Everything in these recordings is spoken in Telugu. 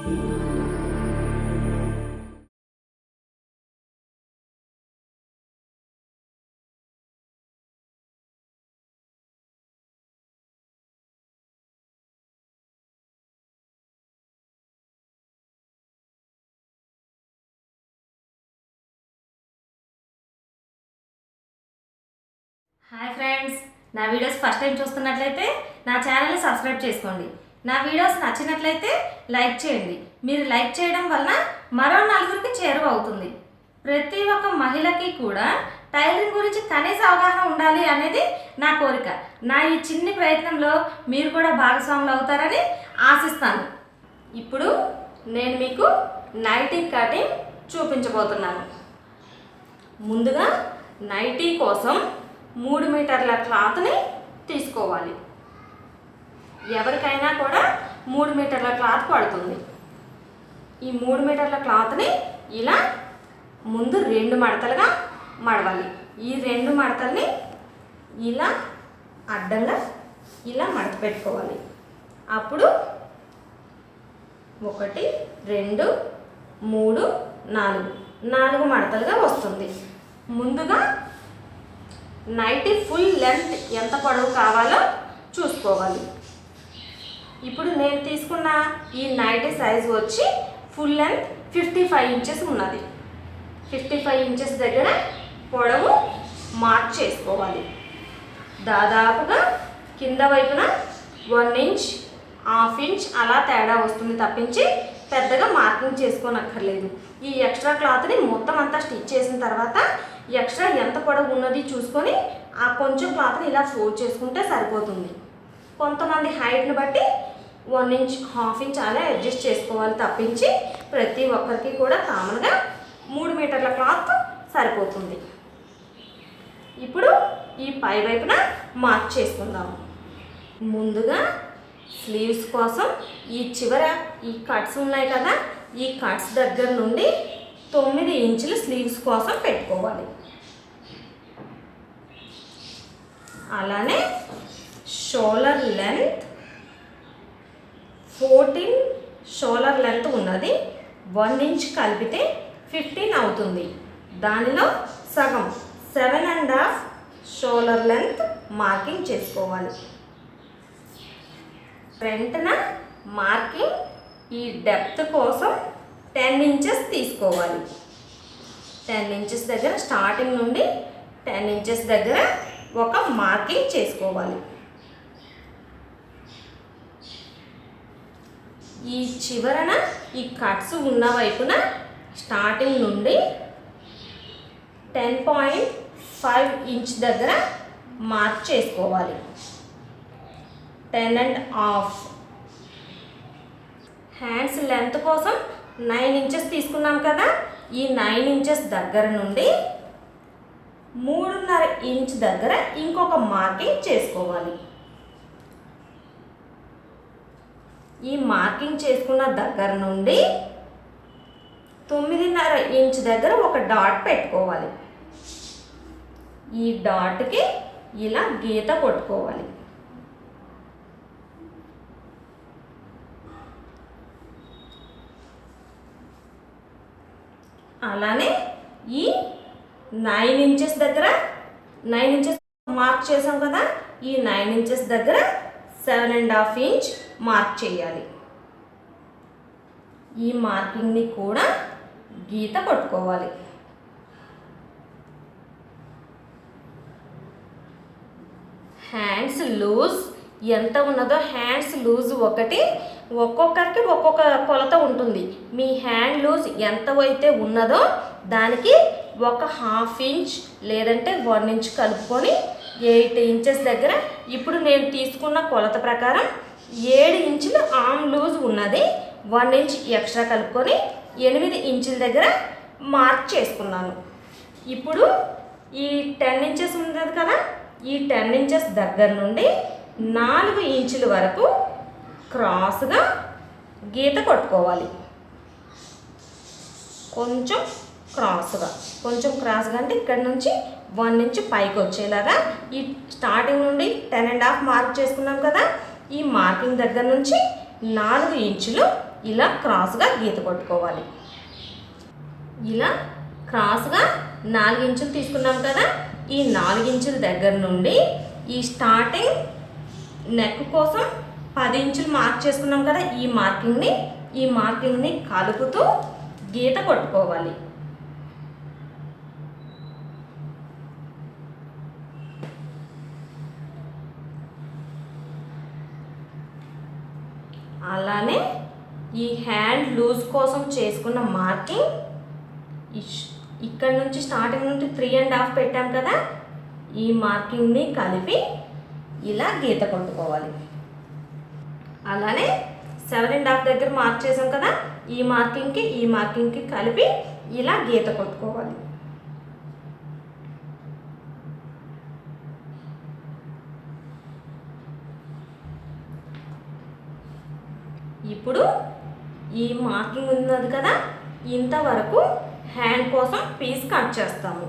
హాయ్ ఫ్రెండ్స్, నా వీడియోస్ ఫస్ట్ టైం చూస్తున్నట్లయితే నా ఛానల్ని సబ్స్క్రైబ్ చేసుకోండి. నా వీడియోస్ నచ్చినట్లయితే లైక్ చేయండి. మీరు లైక్ చేయడం వలన మరో నలుగురికి చేరువ అవుతుంది. ప్రతి ఒక్క మహిళకి కూడా టైలరింగ్ గురించి కనీస అవగాహన ఉండాలి అనేది నా కోరిక. నా ఈ చిన్ని ప్రయత్నంలో మీరు కూడా భాగస్వాములు అవుతారని ఆశిస్తాను. ఇప్పుడు నేను మీకు నైటీ కటింగ్ చూపించబోతున్నాను. ముందుగా నైటీ కోసం 3 మీటర్ల క్లాత్ని తీసుకోవాలి. ఎవరికైనా కూడా 3 మీటర్ల క్లాత్ పడుతుంది. ఈ 3 మీటర్ల క్లాత్ని ఇలా ముందు 2 మడతలుగా మడవాలి. ఈ 2 మడతల్ని ఇలా అడ్డంగా ఇలా మడత పెట్టుకోవాలి. అప్పుడు 1 2 3 4 మడతలుగా వస్తుంది. ముందుగా నైటీ ఫుల్ లెంత్ ఎంత పొడవు కావాలో చూసుకోవాలి. ఇప్పుడు నేను తీసుకున్న ఈ నైటీ సైజు వచ్చి ఫుల్ లెంత్ 55 ఇంచెస్ ఉన్నది. 55 ఇంచెస్ దగ్గర పొడవు మార్క్ చేసుకోవాలి. దాదాపుగా కింద వైపున 1 ఇంచ్ 1/2 ఇంచ్ అలా తేడా వస్తుంది తప్పించి పెద్దగా మార్కింగ్ చేసుకోనక్కర్లేదు. ఈ ఎక్స్ట్రా క్లాత్ని మొత్తం అంతా స్టిచ్ చేసిన తర్వాత ఎక్స్ట్రా ఎంత పొడవు ఉన్నది చూసుకొని ఆ కొంచెం క్లాత్ని ఇలా ఫోల్డ్ చేసుకుంటే సరిపోతుంది. కొంతమంది హైట్ని బట్టి 1 ఇంచ్ 1/2 ఇంచ్ అలా అడ్జస్ట్ చేసుకోవాలి తప్పించి ప్రతి ఒక్కరికి కూడా కామన్గా 3 మీటర్ల క్లాత్ సరిపోతుంది. ఇప్పుడు ఈ పై వైపున మార్క్ చేసుకుందాము. ముందుగా స్లీవ్స్ కోసం ఈ చివర ఈ కట్స్ ఉన్నాయి కదా, ఈ కట్స్ దగ్గర నుండి 9 ఇంచులు స్లీవ్స్ కోసం పెట్టుకోవాలి. అలానే షోల్డర్ లెంత్ 14 షోల్డర్ లెంత్ ఉన్నది. 1 ఇంచ్ కలిపితే 15 అవుతుంది. దానిలో సగం 7.5 షోల్డర్ లెంత్ మార్కింగ్ చేసుకోవాలి. ఫ్రంట్న మార్కింగ్ ఈ డెప్త్ కోసం 10 ఇంచెస్ తీసుకోవాలి. 10 ఇంచెస్ దగ్గర స్టార్టింగ్ నుండి 10 ఇంచెస్ దగ్గర ఒక మార్కింగ్ చేసుకోవాలి. ఈ చివరన ఈ కట్స్ ఉన్న వైపున స్టార్టింగ్ నుండి 10.5 ఇంచ్ దగ్గర మార్క్ చేసుకోవాలి. 10.5. హ్యాండ్స్ లెంత్ కోసం 9 ఇంచెస్ తీసుకున్నాం కదా, ఈ 9 ఇంచెస్ దగ్గర నుండి 3.5 ఇంచ్ దగ్గర ఇంకొక మార్కింగ్ చేసుకోవాలి. ఈ మార్కింగ్ చేసుకున్న దగ్గర నుండి 9.5 ఇంచ్ దగ్గర ఒక డాట్ పెట్టుకోవాలి. ఈ డాట్కి ఇలా గీత కొట్టుకోవాలి. అలానే ఈ 9 ఇంచెస్ దగ్గర 9 ఇంచెస్ మార్క్ చేసాం కదా, ఈ 9 ఇంచెస్ దగ్గర 7.5 ఇంచ్ మార్క్ చేయాలి. ఈ మార్కింగ్ని కూడా గీత కొట్టుకోవాలి. హ్యాండ్స్ లూజ్ ఎంత ఉన్నదో హ్యాండ్స్ లూజ్ ఒక్కొక్కరికి ఒక్కొక్క కొలత ఉంటుంది. మీ హ్యాండ్ లూజ్ ఎంత అయితే ఉన్నదో దానికి 1/2 ఇంచ్ లేదంటే 1 ఇంచ్ కలుపుకొని 8 ఇంచెస్ దగ్గర ఇప్పుడు నేను తీసుకున్న కొలత ప్రకారం 7 ఇంచులు ఆర్మ్ లూజ్ ఉన్నది. 1 ఇంచ్ ఎక్స్ట్రా కలుపుకొని 8 ఇంచుల దగ్గర మార్క్ చేసుకున్నాను. ఇప్పుడు ఈ 10 ఇంచెస్ ఉన్నది కదా, ఈ 10 ఇంచెస్ దగ్గర నుండి 4 ఇంచుల వరకు క్రాస్గా గీత కొట్టుకోవాలి. కొంచెం క్రాస్గా అంటే ఇక్కడ నుంచి 1 ఇంచ్ పైకి వచ్చేలాగా ఈ స్టార్టింగ్ నుండి 10.5 మార్క్ చేసుకున్నాం కదా, ఈ మార్కింగ్ దగ్గర నుంచి 4 ఇంచులు ఇలా క్రాస్గా గీత కొట్టుకోవాలి. ఇలా క్రాస్గా 4 ఇంచులు తీసుకున్నాం కదా, ఈ 4 ఇంచుల దగ్గర నుండి ఈ స్టార్టింగ్ నెక్ కోసం 10 ఇంచులు మార్క్ చేసుకున్నాం కదా, ఈ మార్కింగ్ని కలుపుతూ గీత కొట్టుకోవాలి. అలానే ఈ హ్యాండ్ లూజ్ కోసం చేసుకున్న మార్కింగ్ ఇక్కడ నుంచి స్టార్టింగ్ నుంచి 3.5 పెట్టాం కదా, ఈ మార్కింగ్ని కలిపి ఇలా గీత కొట్టుకోవాలి. అలానే 7.5 దగ్గర మార్క్ చేసాం కదా, ఈ మార్కింగ్కి కలిపి ఇలా గీత కొట్టుకోవాలి. ఇప్పుడు ఈ మార్కింగ్ ఉన్నది కదా, ఇంతవరకు హ్యాండ్ కోసం పీస్ కట్ చేస్తాము.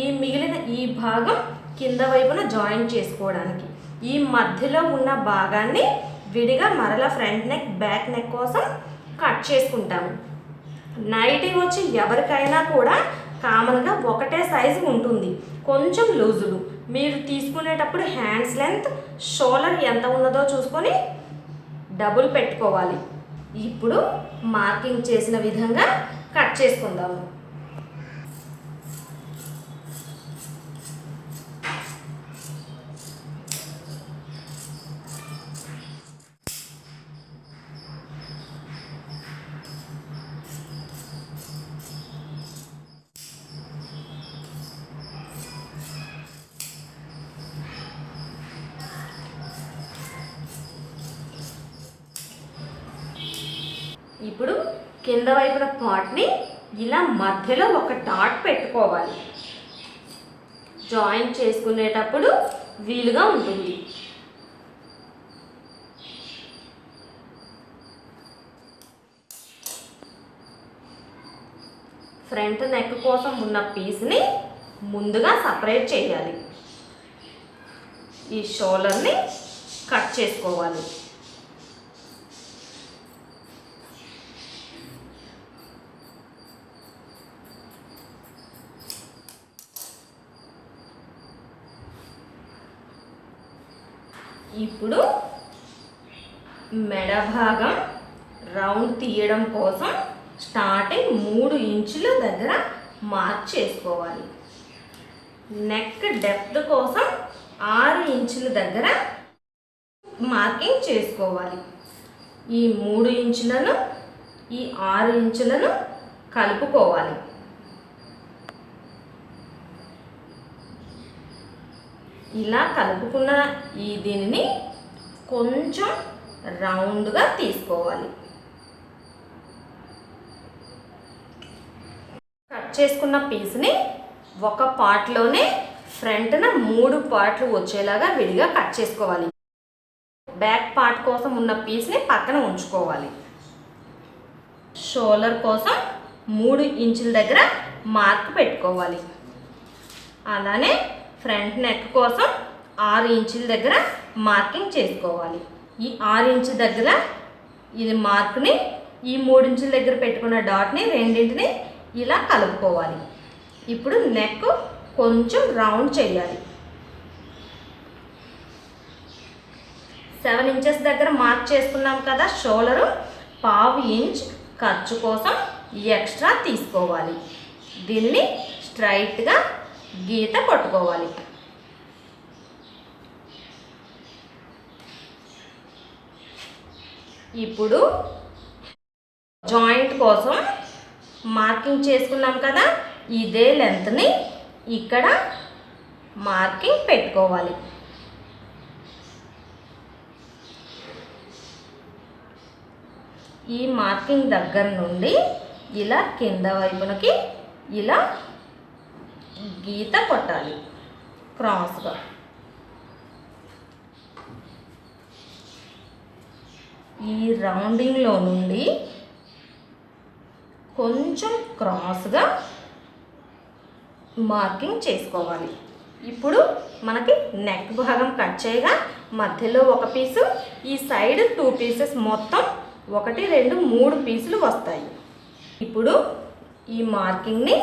ఈ మిగిలిన ఈ భాగం కింద వైపున జాయిన్ చేసుకోవడానికి ఈ మధ్యలో ఉన్న భాగాన్ని విడిగా మరలా ఫ్రంట్ నెక్ బ్యాక్ నెక్ కోసం కట్ చేసుకుంటాము. నైటీ వచ్చి ఎవరికైనా కూడా కామన్గా ఒకటే సైజు ఉంటుంది, కొంచెం లూజులు. మీరు తీసుకునేటప్పుడు హ్యాండ్స్ లెంత్ షోల్డర్ ఎంత ఉన్నదో చూసుకొని డబుల్ పెట్టుకోవాలి. ఇప్పుడు మార్కింగ్ చేసిన విధంగా కట్ చేసుకుందాము. ఇప్పుడు కింద వైపున పార్ట్ని ఇలా మధ్యలో ఒక డాట్ పెట్టుకోవాలి. జాయిన్ చేసుకునేటప్పుడు వీలుగా ఉంటుంది. ఫ్రంట్ నెక్ కోసం ఉన్న పీస్ని ముందుగా సపరేట్ చేయాలి. ఈ షోల్డర్ని కట్ చేసుకోవాలి. ఇప్పుడు మెడ భాగం రౌండ్ తీయడం కోసం స్టార్టింగ్ 3 ఇంచుల దగ్గర మార్క్ చేసుకోవాలి. నెక్ డెప్త్ కోసం 6 ఇంచుల దగ్గర మార్కింగ్ చేసుకోవాలి. ఈ 3 ఇంచులను ఈ 6 ఇంచులను కలుపుకోవాలి. ఇలా కలుపుకున్న దీనిని కొంచెం రౌండ్గా తీసుకోవాలి. కట్ చేసుకున్న పీస్ని ఒక పార్ట్లోనే ఫ్రంట్న 3 పార్ట్లు వచ్చేలాగా విడిగా కట్ చేసుకోవాలి. బ్యాక్ పార్ట్ కోసం ఉన్న పీస్ని పక్కన ఉంచుకోవాలి. షోల్డర్ కోసం 3 ఇంచుల దగ్గర మార్క్ పెట్టుకోవాలి. అలానే ఫ్రంట్ నెక్ కోసం 6 ఇంచుల దగ్గర మార్కింగ్ చేసుకోవాలి. ఈ 6 ఇంచుల దగ్గర ఇది మార్క్ని ఈ 3 ఇంచుల దగ్గర పెట్టుకున్న డాట్ని రెండింటిని ఇలా కలుపుకోవాలి. ఇప్పుడు నెక్ కొంచెం రౌండ్ చేయాలి. 7 ఇంచెస్ దగ్గర మార్క్ చేసుకున్నాం కదా, షోల్డరు 1/2 ఇంచ్ ఖర్చు కోసం ఎక్స్ట్రా తీసుకోవాలి. దీన్ని స్ట్రైట్గా గీత కొట్టుకోవాలి. ఇప్పుడు జాయింట్ కోసం మార్కింగ్ చేసుకున్నాం కదా, ఇదే లెంత్ని ఇక్కడ మార్కింగ్ పెట్టుకోవాలి. ఈ మార్కింగ్ దగ్గర నుండి ఇలా కింద వైపునకి ఇలా గీత కొట్టాలి క్రాస్గా. ఈ రౌండింగ్లో నుండి కొంచెం క్రాస్గా మార్కింగ్ చేసుకోవాలి. ఇప్పుడు మనకి నెక్ భాగం కట్ చేయగా మధ్యలో ఒక పీసు, ఈ సైడ్ 2 పీసెస్, మొత్తం 1 2 3 పీసులు వస్తాయి. ఇప్పుడు ఈ మార్కింగ్ని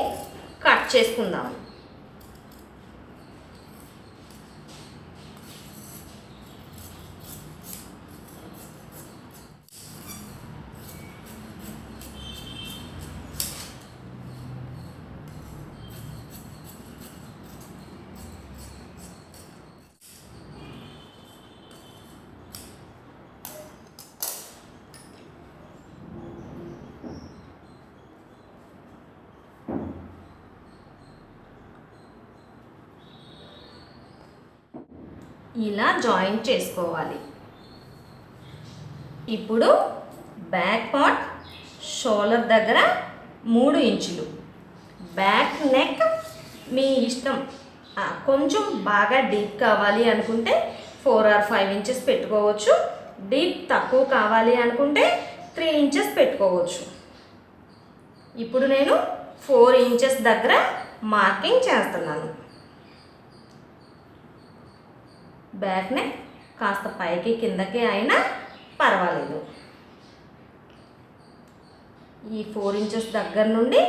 కట్ చేసుకుందాం. ఇలా జాయింట్ చేసుకోవాలి. ఇప్పుడు బ్యాక్ పార్ట్ షోల్డర్ దగ్గర 3 ఇంచులు, బ్యాక్ నెక్ మీ ఇష్టం, కొంచెం బాగా డీప్ కావాలి అనుకుంటే 4 or 5 ఇంచెస్ పెట్టుకోవచ్చు. డీప్ తక్కువ కావాలి అనుకుంటే 3 ఇంచెస్ పెట్టుకోవచ్చు. ఇప్పుడు నేను 4 ఇంచెస్ దగ్గర మార్కింగ్ చేస్తున్నాను. బ్యాక్ నెక్ కాస్త పైకి కిందకి అయినా పర్వాలేదు. ఈ 4 ఇంచెస్ దగ్గర నుండి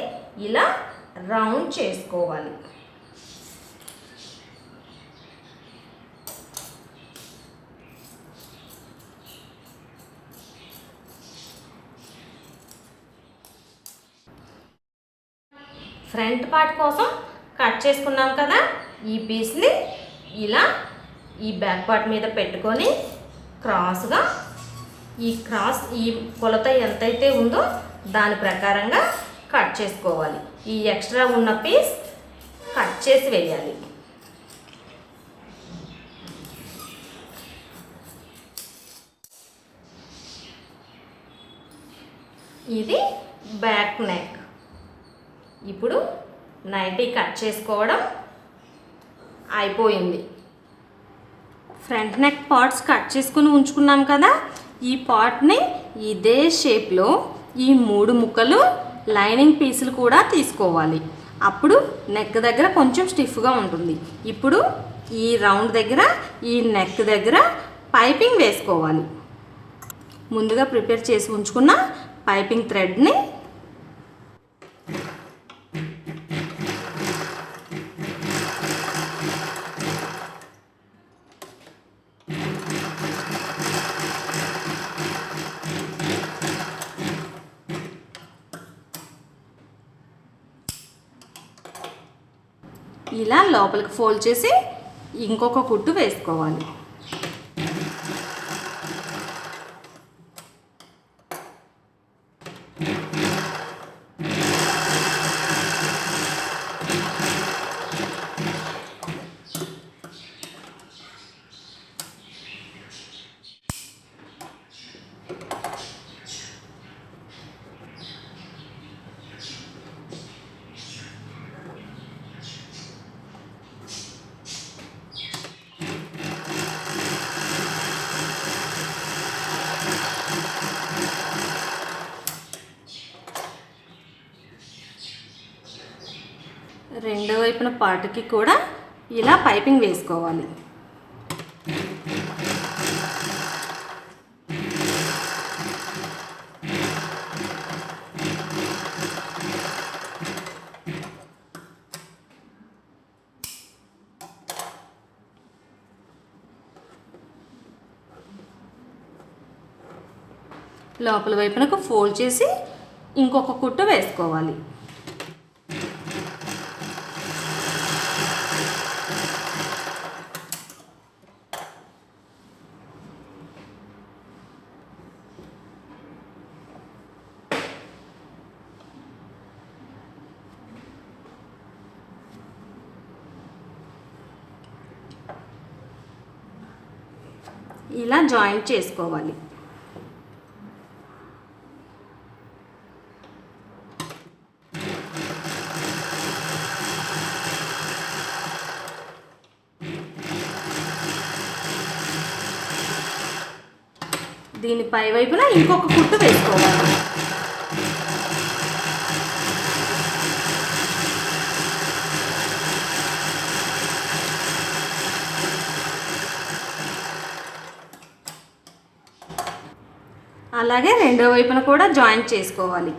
ఇలా రౌండ్ చేసుకోవాలి. ఫ్రంట్ పార్ట్ కోసం కట్ చేసుకున్నాం కదా, ఈ పీస్ని ఇలా ఈ బ్యాక్ పార్ట్ మీద పెట్టుకొని క్రాస్గా, ఈ కొలత ఎంతైతే ఉందో దాని ప్రకారంగా కట్ చేసుకోవాలి. ఈ ఎక్స్ట్రా ఉన్న పీస్ కట్ చేసి వేయాలి. ఇది బ్యాక్ నెక్. ఇప్పుడు నైటీ కట్ చేసుకోవడం అయిపోయింది. ఫ్రంట్ నెక్ పార్ట్స్ కట్ చేసుకుని ఉంచుకున్నాం కదా, ఈ పార్ట్ని ఇదే షేప్లో ఈ 3 ముక్కలు లైనింగ్ పీసులు కూడా తీసుకోవాలి. అప్పుడు నెక్ దగ్గర కొంచెం స్టిఫ్గా ఉంటుంది. ఇప్పుడు ఈ రౌండ్ దగ్గర, ఈ నెక్ దగ్గర పైపింగ్ వేసుకోవాలి. ముందుగా ప్రిపేర్ చేసి ఉంచుకున్న పైపింగ్ థ్రెడ్ని ఇలా లోపలికి ఫోల్డ్ చేసి ఇంకొక కుట్టు వేసుకోవాలి. రెండో వైపున పార్ట్కి కూడా ఇలా పైపింగ్ వేసుకోవాలి. లోపల వైపునకు ఫోల్డ్ చేసి ఇంకొక కుట్టు వేసుకోవాలి. ఇలా జాయింట్ చేసుకోవాలి. దీని పై వైపున ఇంకొక కుట్టు వేసుకోవాలి. అలాగే రెండో వైపున కూడా జాయింట్ చేసుకోవాలి.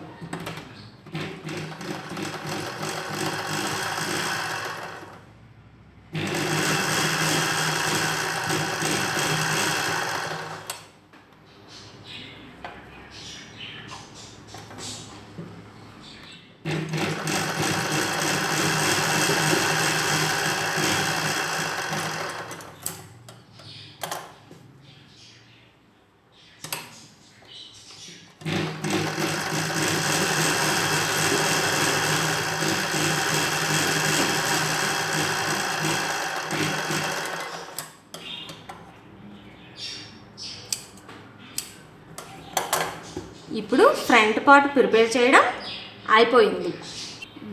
ఇప్పుడు ఫ్రంట్ పార్ట్ ప్రిపేర్ చేయడం అయిపోయింది.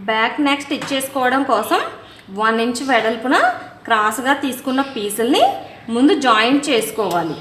బ్యాక్ నెక్ స్టిచ్ చేసుకోవడం కోసం 1 ఇంచ్ వెడల్పున క్రాస్గా తీసుకున్న పీసుల్ని ముందు జాయింట్ చేసుకోవాలి.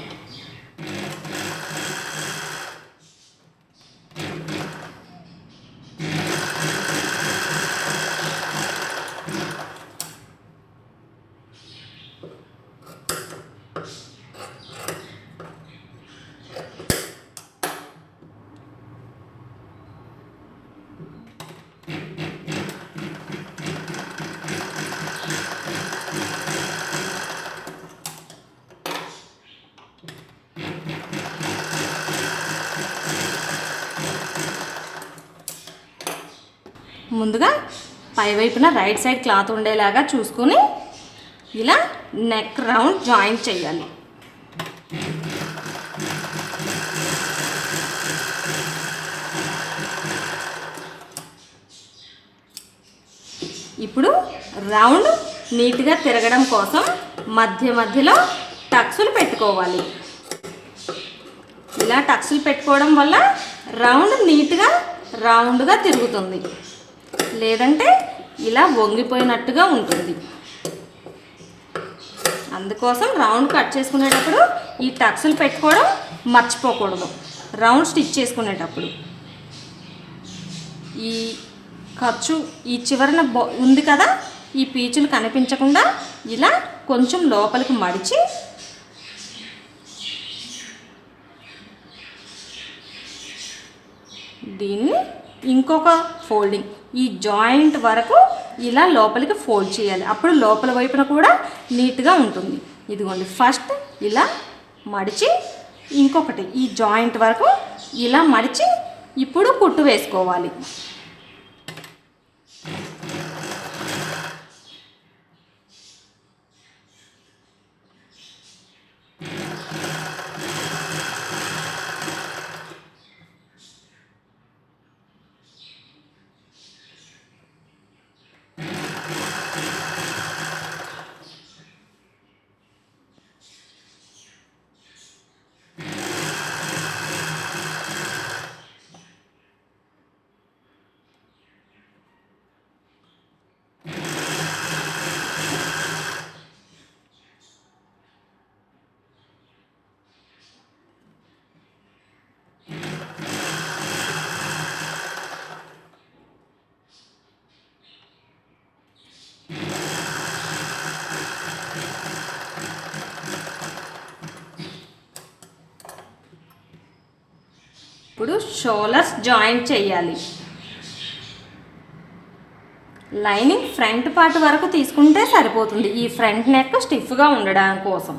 ముందుగా పైవైపున రైట్ సైడ్ క్లాత్ ఉండేలాగా చూసుకొని ఇలా నెక్ రౌండ్ జాయింట్ చేయాలి. ఇప్పుడు రౌండ్ నీట్గా తిరగడం కోసం మధ్యలో టక్స్లు పెట్టుకోవాలి. ఇలా టక్స్లు పెట్టుకోవడం వల్ల రౌండ్ నీట్గా రౌండ్గా తిరుగుతుంది, లేదంటే ఇలా వంగిపోయినట్టుగా ఉంటుంది. అందుకోసం రౌండ్ కట్ చేసుకునేటప్పుడు ఈ టక్స్లు పెట్టుకోవడం మర్చిపోకూడదు. రౌండ్ స్టిచ్ చేసుకునేటప్పుడు ఈ ఖర్చు ఈ చివరన ఉంది కదా, ఈ పీచులు కనిపించకుండా ఇలా కొంచెం లోపలికి మడిచి దీన్ని ఇంకొక ఫోల్డింగ్ ఈ జాయింట్ వరకు ఇలా లోపలికి ఫోల్డ్ చేయాలి. అప్పుడు లోపల వైపున కూడా నీట్గా ఉంటుంది. ఇదిగోండి, ఫస్ట్ ఇలా మడిచి ఇంకొకటి ఈ జాయింట్ వరకు ఇలా మడిచి ఇప్పుడు కుట్టు వేసుకోవాలి. ఇప్పుడు షోల్డర్స్ జాయింట్ చేయాలి. లైనింగ్ ఫ్రంట్ పార్ట్ వరకు తీసుకుంటే సరిపోతుంది, ఈ ఫ్రంట్ నెక్ స్టిఫ్గా ఉండడం కోసం.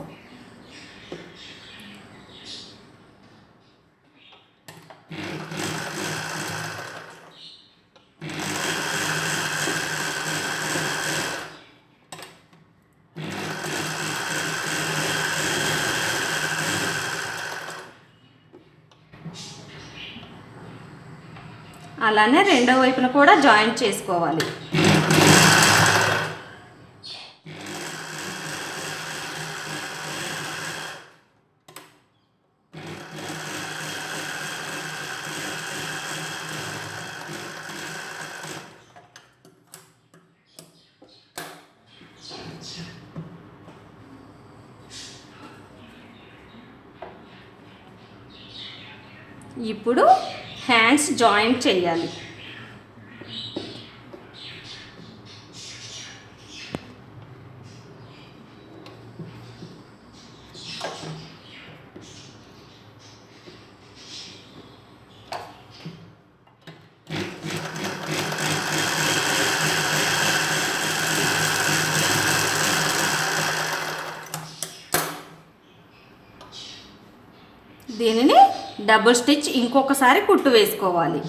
అలానే రెండో వైపున కూడా జాయింట్ చేసుకోవాలి. ఇప్పుడు హ్యాండ్స్ జాయింట్ చేయాలి. డబుల్ స్టిచ్ ఇంకొకసారి కుట్టు వేసుకోవాలి.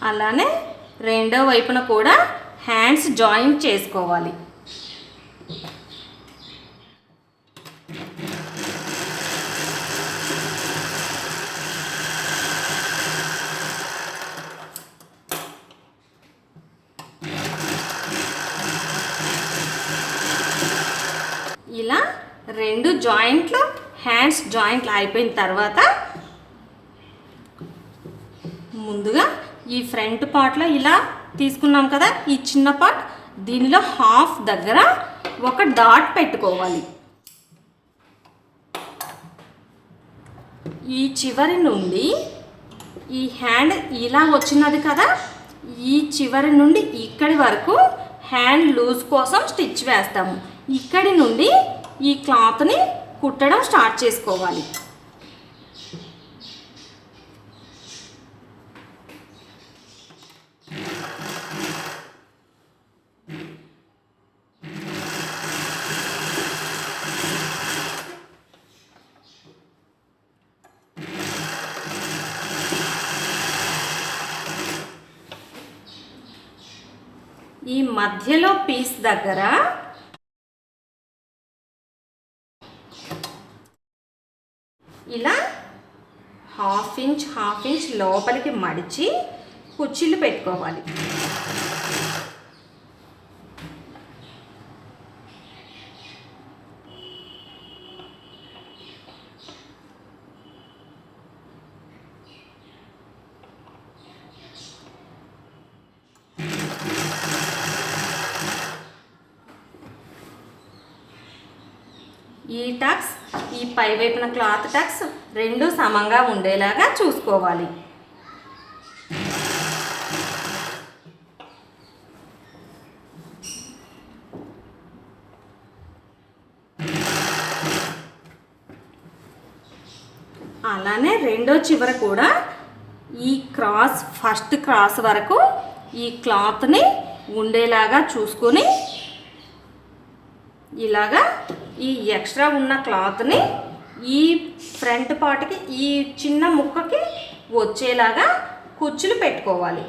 అలానే రెండో వైపున కూడా హ్యాండ్స్ జాయిన్ చేసుకోవాలి. ఇలా రెండు జాయింట్లు హ్యాండ్స్ జాయింట్లు అయిపోయిన తర్వాత ముందుగా ఈ ఫ్రంట్ పార్ట్లో ఇలా తీసుకున్నాం కదా, ఈ చిన్న పార్ట్ దీనిలో హాఫ్ దగ్గర ఒక డాట్ పెట్టుకోవాలి. ఈ చివరి నుండి ఈ హ్యాండ్ ఇలా వచ్చినది కదా, ఈ చివరి నుండి ఇక్కడి వరకు హ్యాండ్ లూజ్ కోసం స్టిచ్ వేస్తాము. ఇక్కడి నుండి ఈ క్లాత్ని కుట్టడం స్టార్ట్ చేసుకోవాలి. ఈ మధ్యలో పీస్ దగ్గర ఇలా హాఫ్ ఇంచ్ లోపలికి మడిచి కుర్చీలు పెట్టుకోవాలి. ఈ టక్స్ ఈ పై వైపున క్లాత్ టక్స్ రెండు సమంగా ఉండేలాగా చూసుకోవాలి. అలానే రెండో చివర కూడా ఈ క్రాస్ ఫస్ట్ క్రాస్ వరకు ఈ క్లాత్ని ఉండేలాగా చూసుకొని ఇలాగా ఈ ఎక్స్ట్రా ఉన్న క్లాత్ని ఈ ఫ్రంట్ పార్ట్కి ఈ చిన్న ముక్కకి వచ్చేలాగా కుచ్చులు పెట్టుకోవాలి.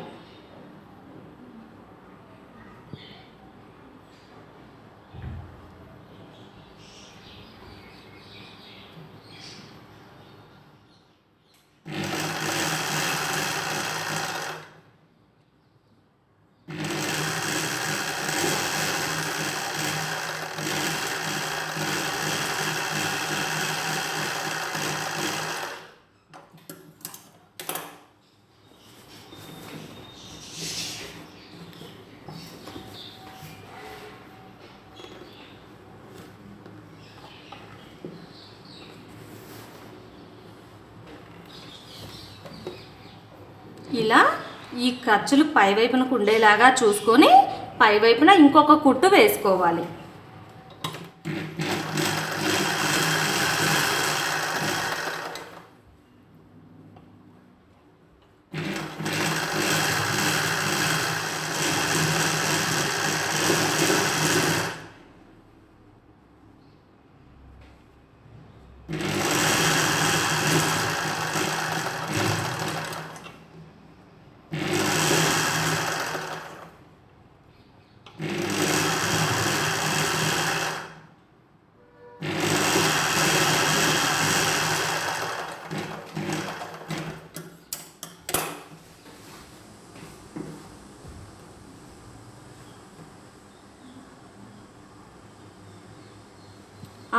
ఇలా ఈ ఖర్చులు పైవైపునకు ఉండేలాగా చూసుకొని పైవైపున ఇంకొక కుట్టు వేసుకోవాలి.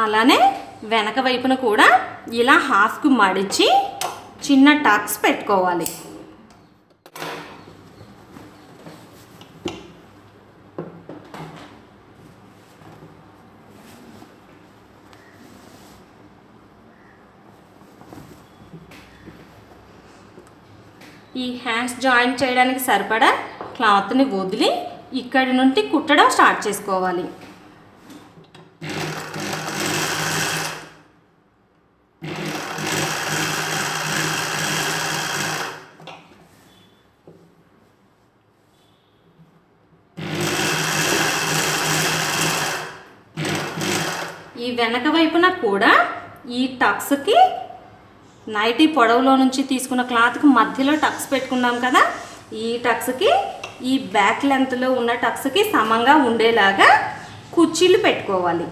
అలానే వెనక వైపున కూడా ఇలా హాఫ్కు మడిచి చిన్న టక్స్ పెట్టుకోవాలి. ఈ హ్యాండ్స్ జాయిన్ చేయడానికి సరిపడా క్లాత్ని వదిలి ఇక్కడి నుండి కుట్టడం స్టార్ట్ చేసుకోవాలి. వెనక వైపున కూడా ఈ టక్స్కి నైటీ పొడవులో నుంచి తీసుకున్న క్లాత్కి మధ్యలో టక్స్ పెట్టుకున్నాం కదా, ఈ టక్స్కి ఈ బ్యాక్ లెంత్లో ఉన్న టక్స్కి సమంగా ఉండేలాగా కుర్చీలు పెట్టుకోవాలి.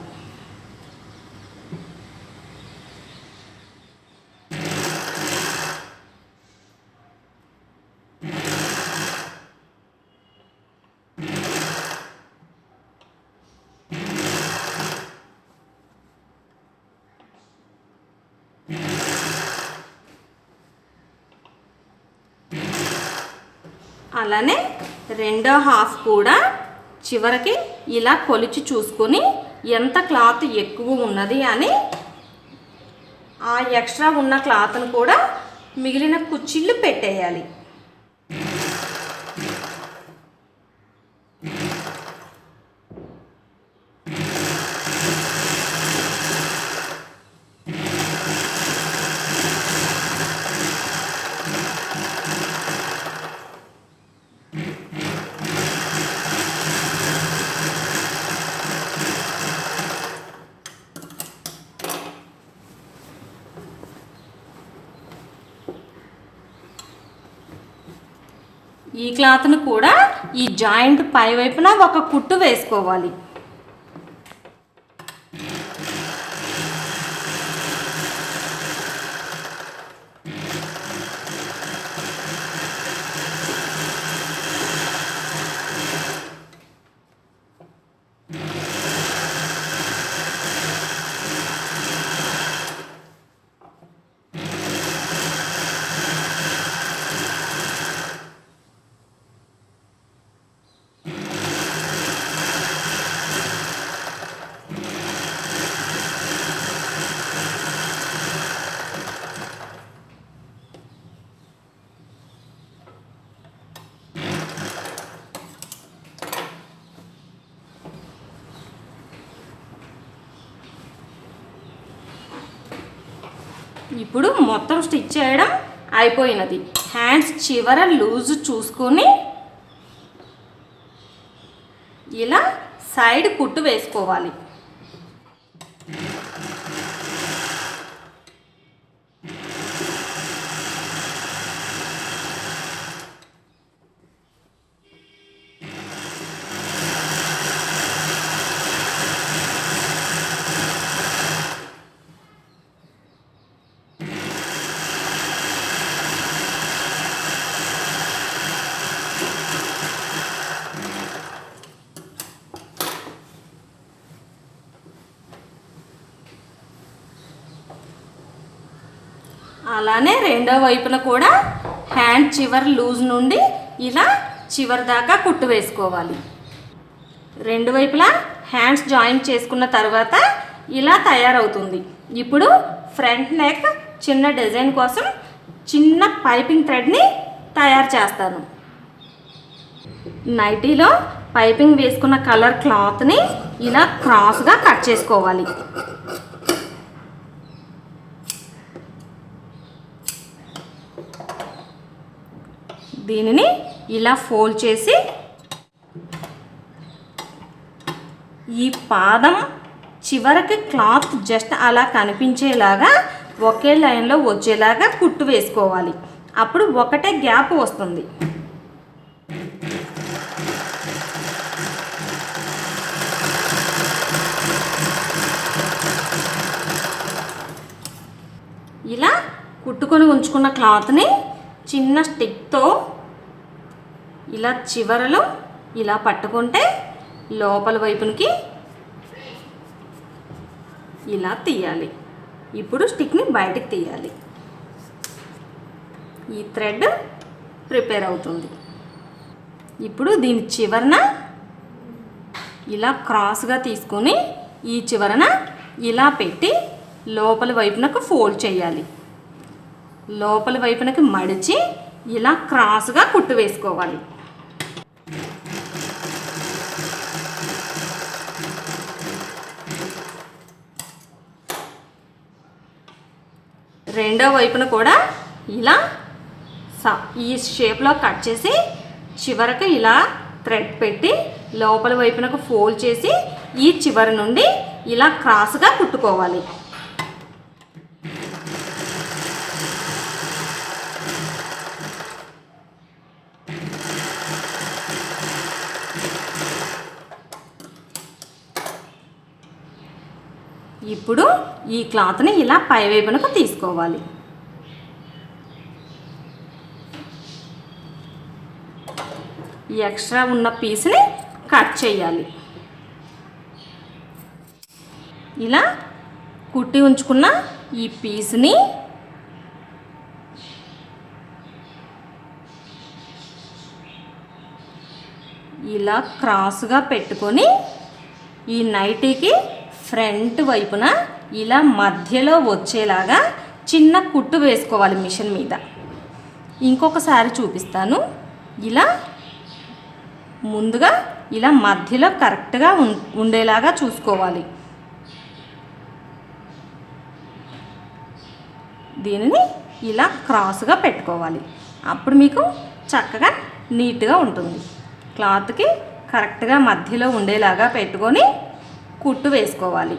అలానే రెండో హాఫ్ కూడా చివరికి ఇలా కొలిచి చూసుకొని ఎంత క్లాత్ ఎక్కువ ఉన్నది అని ఆ ఎక్స్ట్రా ఉన్న క్లాత్ను కూడా మిగిలిన కుర్చీలు పెట్టేయాలి. ఈ క్లాత్ను కూడా ఈ జాయింట్ పై వైపున ఒక కుట్టు వేసుకోవాలి. ఇప్పుడు మొత్తం స్టిచ్ చేయడం అయిపోయినది. హ్యాండ్స్ చివర లూజ్ చూసుకొని ఇలా సైడ్ కుట్టు వేసుకోవాలి. అలానే రెండో వైపున కూడా హ్యాండ్ చివరి లూజ్ నుండి ఇలా చివరి దాకా కుట్టు వేసుకోవాలి. రెండు వైపులా హ్యాండ్స్ జాయింట్ చేసుకున్న తర్వాత ఇలా తయారవుతుంది. ఇప్పుడు ఫ్రంట్ నెక్ చిన్న డిజైన్ కోసం చిన్న పైపింగ్ థ్రెడ్ని తయారు చేస్తాను. నైటీలో పైపింగ్ వేసుకున్న కలర్ క్లాత్ని ఇలా క్రాస్గా కట్ చేసుకోవాలి. దీనిని ఇలా ఫోల్డ్ చేసి ఈ పాదం చివరికి క్లాత్ జస్ట్ అలా కనిపించేలాగా ఒకే లైన్లో వచ్చేలాగా కుట్టు వేసుకోవాలి. అప్పుడు ఒకటే గ్యాప్ వస్తుంది. ఇలా కుట్టుకొని ఉంచుకున్న క్లాత్ని చిన్న స్టిక్తో ఇలా చివరలో ఇలా పట్టుకుంటే లోపల వైపునికి ఇలా తీయాలి. ఇప్పుడు స్టిక్ని బయటకు తీయాలి. ఈ థ్రెడ్ ప్రిపేర్ అవుతుంది. ఇప్పుడు దీని చివరన ఇలా క్రాస్గా తీసుకొని ఈ చివరన ఇలా పెట్టి లోపల వైపునకు ఫోల్డ్ చేయాలి. లోపల వైపునకి మడిచి ఇలా క్రాస్గా కుట్టు వేసుకోవాలి. రెండో వైపున కూడా ఇలా ఈ షేప్లో కట్ చేసి చివరకు ఇలా థ్రెడ్ పెట్టి లోపల వైపునకు ఫోల్డ్ చేసి ఈ చివరి నుండి ఇలా క్రాస్గా కుట్టుకోవాలి. ఇప్పుడు ఈ క్లాత్ని ఇలా పైవైపునకు తీసుకోవాలి. ఈ ఎక్స్ట్రా ఉన్న పీస్ని కట్ చేయాలి. ఇలా కుట్టి ఉంచుకున్న ఈ పీస్ని ఇలా క్రాస్గా పెట్టుకొని ఈ నైటీకి ఫ్రంట్ వైపున ఇలా మధ్యలో వచ్చేలాగా చిన్న కుట్టు వేసుకోవాలి మిషన్ మీద. ఇంకొకసారి చూపిస్తాను. ఇలా ముందుగా ఇలా మధ్యలో కరెక్ట్గా ఉండేలాగా చూసుకోవాలి. దీనిని ఇలా క్రాస్గా పెట్టుకోవాలి. అప్పుడు మీకు చక్కగా నీట్గా ఉంటుంది. క్లాత్కి కరెక్ట్గా మధ్యలో ఉండేలాగా పెట్టుకొని కుట్టు వేసుకోవాలి.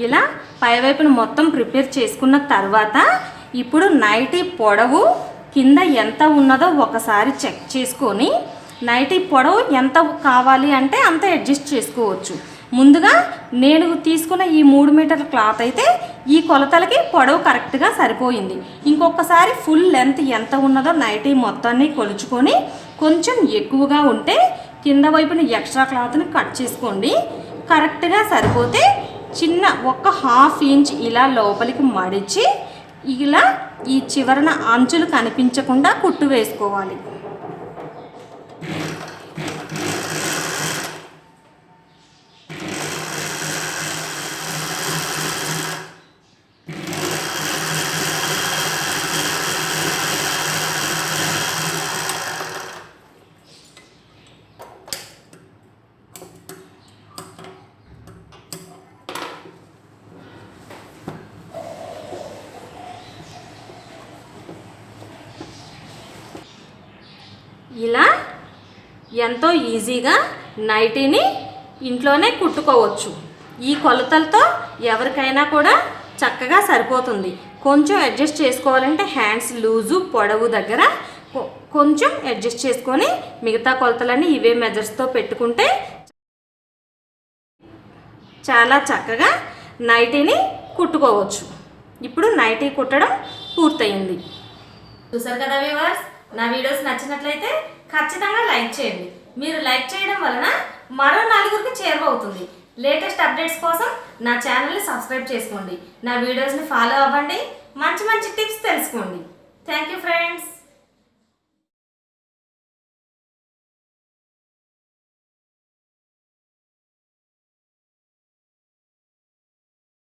ఇలా పైవైపున మొత్తం ప్రిపేర్ చేసుకున్న తర్వాత ఇప్పుడు నైటీ పొడవు కింద ఎంత ఉన్నదో ఒకసారి చెక్ చేసుకొని నైటీ పొడవు ఎంత కావాలి అంటే అంత అడ్జస్ట్ చేసుకోవచ్చు. ముందుగా నేను తీసుకున్న ఈ 3 మీటర్ల క్లాత్ అయితే ఈ కొలతలకి పొడవు కరెక్ట్గా సరిపోయింది. ఇంకొకసారి ఫుల్ లెంత్ ఎంత ఉన్నదో నైటీ మొత్తాన్ని కొలుచుకొని కొంచెం ఎక్కువగా ఉంటే కింద వైపున ఎక్స్ట్రా క్లాత్ని కట్ చేసుకోండి. కరెక్ట్గా సరిపోతే చిన్న 1/2 ఇంచ్ ఇలా లోపలికి మడిచి ఇలా ఈ చివరన అంచులు కనిపించకుండా కుట్టు వేసుకోవాలి. ఇలా ఎంతో ఈజీగా నైటీని ఇంట్లోనే కుట్టుకోవచ్చు. ఈ కొలతలతో ఎవరికైనా కూడా చక్కగా సరిపోతుంది. కొంచెం అడ్జస్ట్ చేసుకోవాలంటే హ్యాండ్స్ లూజు పొడవు దగ్గర కొంచెం అడ్జస్ట్ చేసుకొని మిగతా కొలతలన్నీ ఇవే మెజర్స్తో పెట్టుకుంటే చాలా చక్కగా నైటీని కుట్టుకోవచ్చు. ఇప్పుడు నైటీ కుట్టడం పూర్తయింది. చూసారు కదా వ్యూవర్స్, నా వీడియోస్ నచ్చినట్లయితే ఖచ్చితంగా లైక్ చేయండి. మీరు లైక్ చేయడం వలన మరో 4గురికి చేరువవుతుంది. లేటెస్ట్ అప్డేట్స్ కోసం నా ఛానల్ని సబ్స్క్రైబ్ చేసుకోండి. నా వీడియోస్ని ఫాలో అవ్వండి. మంచి మంచి టిప్స్ తెలుసుకోండి. Thank you friends.